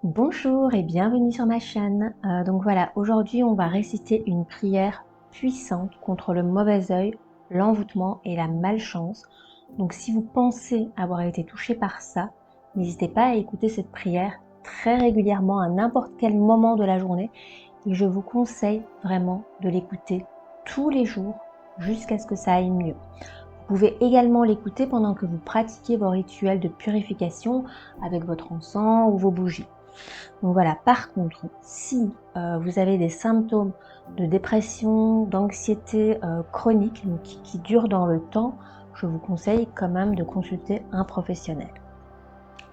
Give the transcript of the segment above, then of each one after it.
Bonjour et bienvenue sur ma chaîne. Donc voilà, aujourd'hui on va réciter une prière puissante contre le mauvais œil, l'envoûtement et la malchance. Donc si vous pensez avoir été touché par ça, n'hésitez pas à écouter cette prière très régulièrement à n'importe quel moment de la journée et je vous conseille vraiment de l'écouter tous les jours jusqu'à ce que ça aille mieux. Vous pouvez également l'écouter pendant que vous pratiquez vos rituels de purification avec votre encens ou vos bougies. Donc voilà, par contre, si vous avez des symptômes de dépression, d'anxiété chronique qui durent dans le temps, je vous conseille quand même de consulter un professionnel.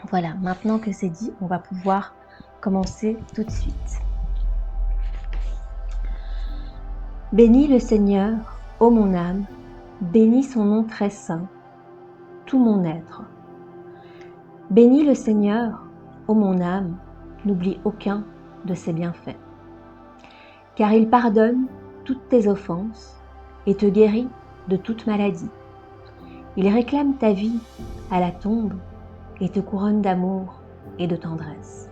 Voilà, maintenant que c'est dit, on va pouvoir commencer tout de suite. Bénis le Seigneur, ô mon âme, bénis son nom très saint, tout mon être. Bénis le Seigneur, ô mon âme, n'oublie aucun de ses bienfaits. Car il pardonne toutes tes offenses et te guérit de toute maladie. Il réclame ta vie à la tombe et te couronne d'amour et de tendresse.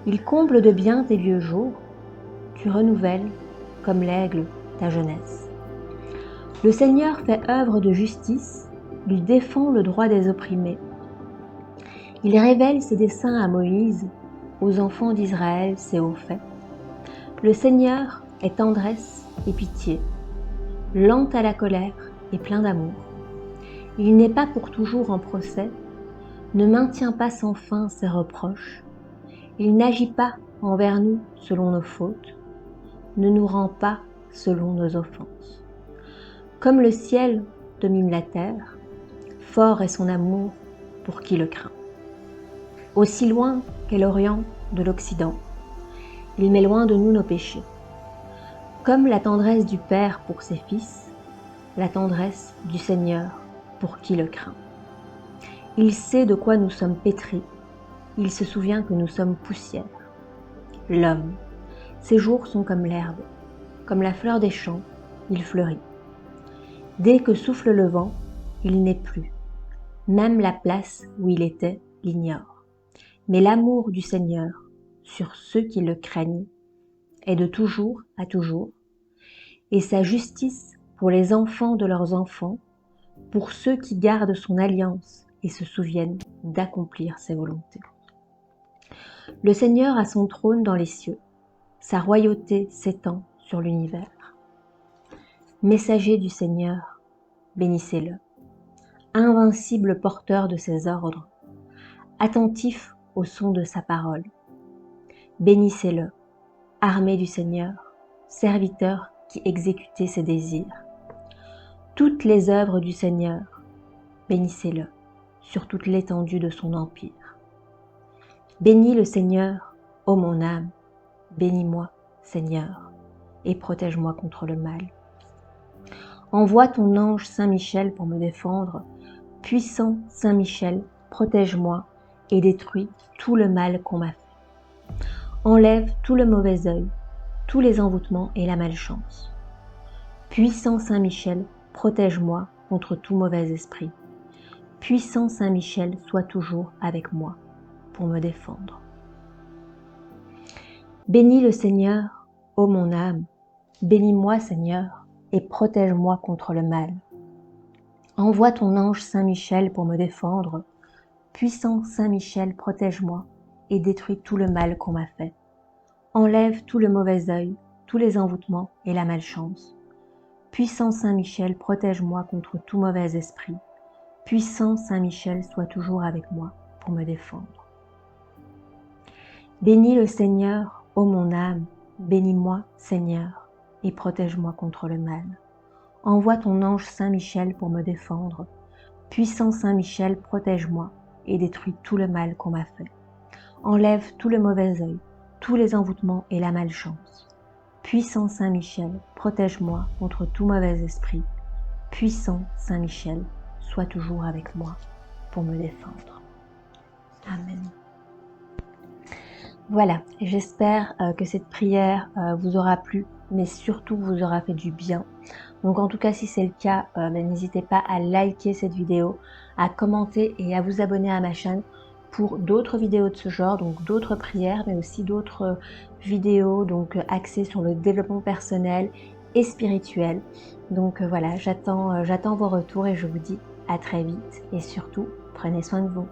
Il comble de bien tes vieux jours, tu renouvelles comme l'aigle ta jeunesse. Le Seigneur fait œuvre de justice, il défend le droit des opprimés. Il révèle ses desseins à Moïse, aux enfants d'Israël ses hauts faits. Le Seigneur est tendresse et pitié, lent à la colère et plein d'amour. Il n'est pas pour toujours en procès, ne maintient pas sans fin ses reproches. Il n'agit pas envers nous selon nos fautes, ne nous rend pas selon nos offenses. Comme le ciel domine la terre, fort est son amour pour qui le craint. Aussi loin qu'est l'Orient de l'Occident, il met loin de nous nos péchés. Comme la tendresse du Père pour ses fils, la tendresse du Seigneur pour qui le craint. Il sait de quoi nous sommes pétris, il se souvient que nous sommes poussière. L'homme, ses jours sont comme l'herbe, comme la fleur des champs, il fleurit. Dès que souffle le vent, il n'est plus. Même la place où il était l'ignore. Mais l'amour du Seigneur sur ceux qui le craignent est de toujours à toujours, et sa justice pour les enfants de leurs enfants, pour ceux qui gardent son alliance et se souviennent d'accomplir ses volontés. Le Seigneur a son trône dans les cieux, sa royauté s'étend sur l'univers. Messager du Seigneur, bénissez-le. Invincible porteur de ses ordres, attentif au son de sa parole. Bénissez-le, armée du Seigneur, serviteur qui exécutait ses désirs. Toutes les œuvres du Seigneur, bénissez-le sur toute l'étendue de son empire. Bénis le Seigneur, ô mon âme, bénis-moi, Seigneur, et protège-moi contre le mal. Envoie ton ange Saint-Michel pour me défendre. Puissant Saint-Michel, protège-moi et détruis tout le mal qu'on m'a fait. Enlève tout le mauvais œil, tous les envoûtements et la malchance. Puissant Saint-Michel, protège-moi contre tout mauvais esprit. Puissant Saint-Michel, sois toujours avec moi pour me défendre. Bénis le Seigneur, ô mon âme, bénis-moi Seigneur, et protège-moi contre le mal. Envoie ton ange Saint-Michel pour me défendre. Puissant Saint-Michel, protège-moi et détruis tout le mal qu'on m'a fait. Enlève tout le mauvais œil, tous les envoûtements et la malchance. Puissant Saint-Michel, protège-moi contre tout mauvais esprit. Puissant Saint-Michel, sois toujours avec moi pour me défendre. Bénis le Seigneur, ô mon âme, bénis-moi, Seigneur, et protège-moi contre le mal. Envoie ton ange Saint-Michel pour me défendre. Puissant Saint-Michel, protège-moi et détruis tout le mal qu'on m'a fait. Enlève tout le mauvais œil, tous les envoûtements et la malchance. Puissant Saint-Michel, protège-moi contre tout mauvais esprit. Puissant Saint-Michel, sois toujours avec moi pour me défendre. Amen. Voilà, j'espère que cette prière vous aura plu, mais surtout vous aura fait du bien. Donc en tout cas, si c'est le cas, n'hésitez pas à liker cette vidéo, à commenter et à vous abonner à ma chaîne pour d'autres vidéos de ce genre, donc d'autres prières, mais aussi d'autres vidéos donc axées sur le développement personnel et spirituel. Donc voilà, j'attends vos retours et je vous dis à très vite et surtout, prenez soin de vous.